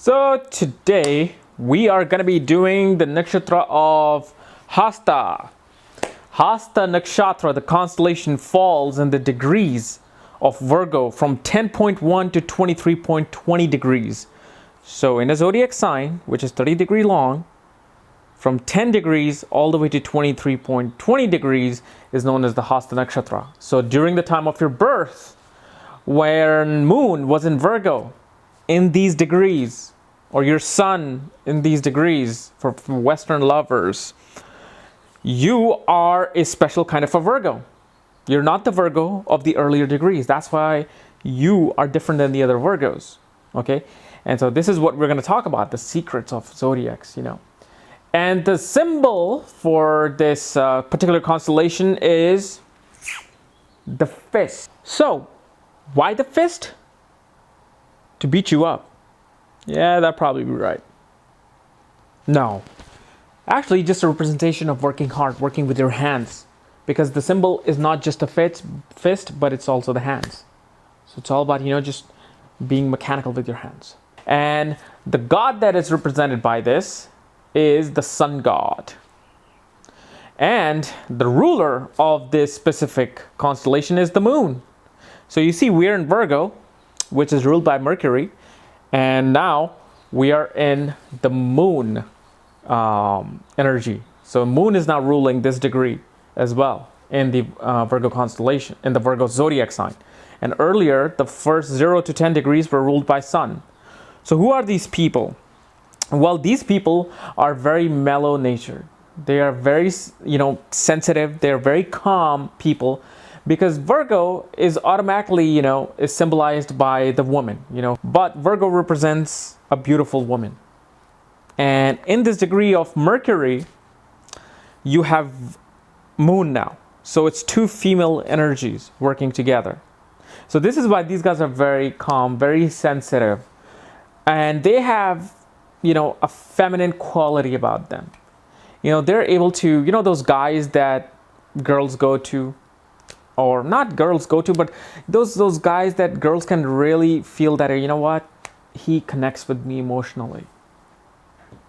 So today we are going to be doing the nakshatra of Hasta. Hasta Nakshatra, the constellation, falls in the degrees of Virgo from 10.1 to 23.20 degrees. So in a zodiac sign, which is 30 degrees long, from 10 degrees all the way to 23.20 degrees is known as the Hasta Nakshatra. So during the time of your birth, when moon was in Virgo, in these degrees, or your sun in these degrees for Western lovers, you are a special kind of a Virgo. You're not the Virgo of the earlier degrees. That's why you are different than the other Virgos. Okay? And so this is what we're going to talk about, the secrets of zodiacs, And the symbol for this particular constellation is the fist. So, why the fist? To beat you up. Yeah, that'd probably be right. No. Actually, just a representation of working hard, working with your hands. Because the symbol is not just a fist, but it's also the hands. So it's all about, just being mechanical with your hands. And the god that is represented by this is the sun god. And the ruler of this specific constellation is the moon. So you see, we're in Virgo, which is ruled by Mercury. And now we are in the moon energy. So moon is now ruling this degree as well in the Virgo constellation, in the Virgo zodiac sign. And earlier, the first 0 to 10 degrees were ruled by sun. So who are these people? Well, these people are very mellow natured. They are very, sensitive. They're very calm people. Because Virgo is automatically, is symbolized by the woman, But Virgo represents a beautiful woman. And in this degree of Mercury, you have moon now. So it's two female energies working together. So this is why these guys are very calm, very sensitive. And they have, a feminine quality about them. They're able to, those guys that girls go to, or not girls go to, but those guys that girls can really feel that, he connects with me emotionally.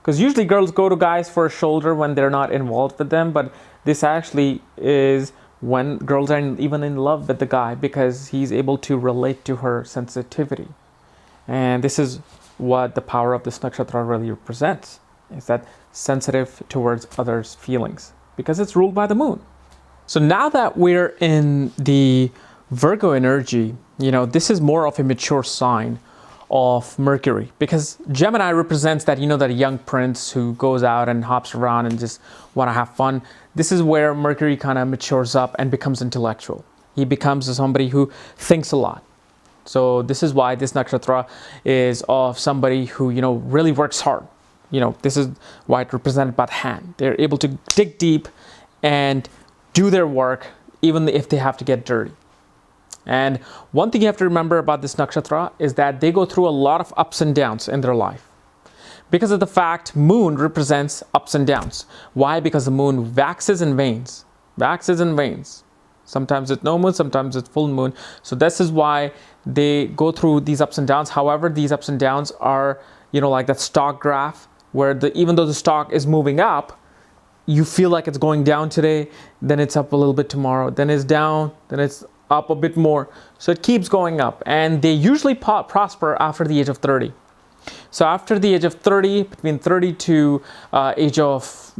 Because usually girls go to guys for a shoulder when they're not involved with them, but this actually is when girls are even in love with the guy because he's able to relate to her sensitivity. And this is what the power of this nakshatra really represents, is that sensitive towards others' feelings because it's ruled by the moon. So now that we're in the Virgo energy, this is more of a mature sign of Mercury because Gemini represents that, that young prince who goes out and hops around and just want to have fun. This is where Mercury kind of matures up and becomes intellectual. He becomes somebody who thinks a lot. So this is why this nakshatra is of somebody who, really works hard. This is why it represented by the hand. They're able to dig deep and do their work, even if they have to get dirty. And one thing you have to remember about this nakshatra is that they go through a lot of ups and downs in their life. Because of the fact moon represents ups and downs. Why? Because the moon waxes and wanes. Waxes and wanes. Sometimes it's no moon, sometimes it's full moon. So this is why they go through these ups and downs. However, these ups and downs are, like that stock graph where even though the stock is moving up, you feel like it's going down today, then it's up a little bit tomorrow, then it's down, then it's up a bit more. So it keeps going up. And they usually prosper after the age of 30. So after the age of 30, between 30 to age of,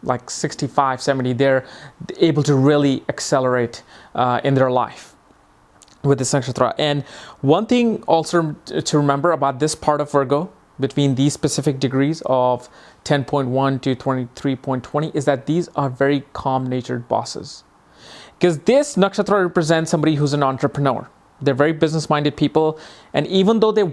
like 65, 70, they're able to really accelerate in their life with this nakshatra. And one thing also to remember about this part of Virgo, between these specific degrees of 10.1 to 23.20 is that these are very calm-natured bosses. Because this nakshatra represents somebody who's an entrepreneur. They're very business-minded people, and even though they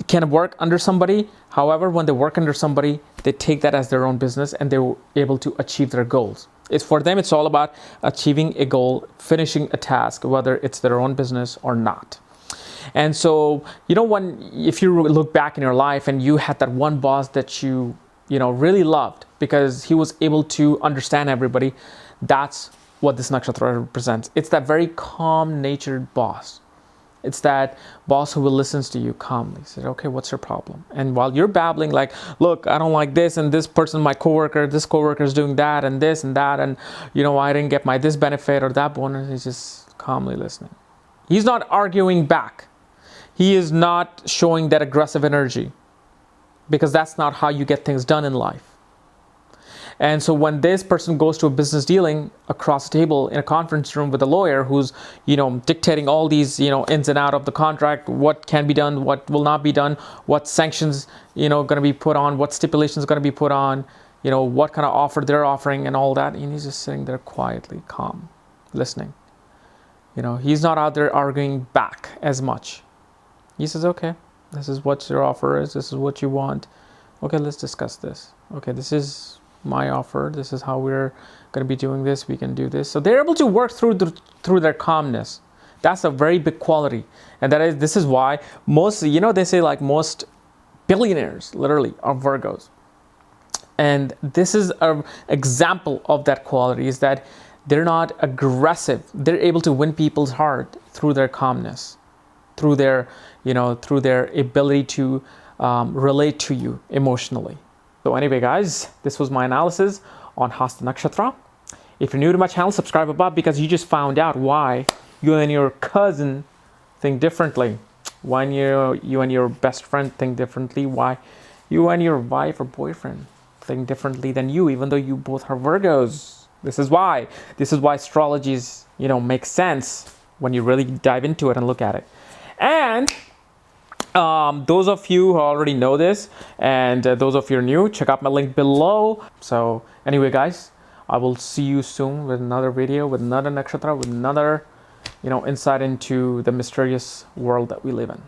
can work under somebody, however, when they work under somebody, they take that as their own business and they're able to achieve their goals. For them, it's all about achieving a goal, finishing a task, whether it's their own business or not. And so, if you look back in your life and you had that one boss that you really loved because he was able to understand everybody, that's what this nakshatra represents. It's that very calm-natured boss. It's that boss who will listen to you calmly. Said, okay, what's your problem? And while you're babbling like, look, I don't like this, and this person, my coworker, this coworker is doing that and this and that, and I didn't get my this benefit or that bonus. He's just calmly listening. He's not arguing back. He is not showing that aggressive energy, because that's not how you get things done in life. And so when this person goes to a business dealing across the table in a conference room with a lawyer who's, dictating all these, ins and out of the contract, what can be done, what will not be done, what sanctions, going to be put on, what stipulations going to be put on, what kind of offer they're offering and all that. And he's just sitting there quietly, calm, listening. He's not out there arguing back as much. He says, okay, this is what your offer is. This is what you want. Okay, let's discuss this. Okay, this is my offer. This is how we're going to be doing this. We can do this. So they're able to work through their calmness. That's a very big quality. And this is why most, they say like most billionaires literally are Virgos. And this is an example of that quality, is that they're not aggressive. They're able to win people's heart through their calmness, through their ability to relate to you emotionally. So anyway, guys, this was my analysis on Hasta Nakshatra. If you're new to my channel, subscribe above, because you just found out why you and your cousin think differently. Why you and your best friend think differently. Why you and your wife or boyfriend think differently than you, even though you both are Virgos. This is why. This is why astrology makes sense when you really dive into it and look at it. And those of you who already know this, and those of you who are new, check out my link below. So anyway, guys, I will see you soon with another video, with another nakshatra, with another insight into the mysterious world that we live in.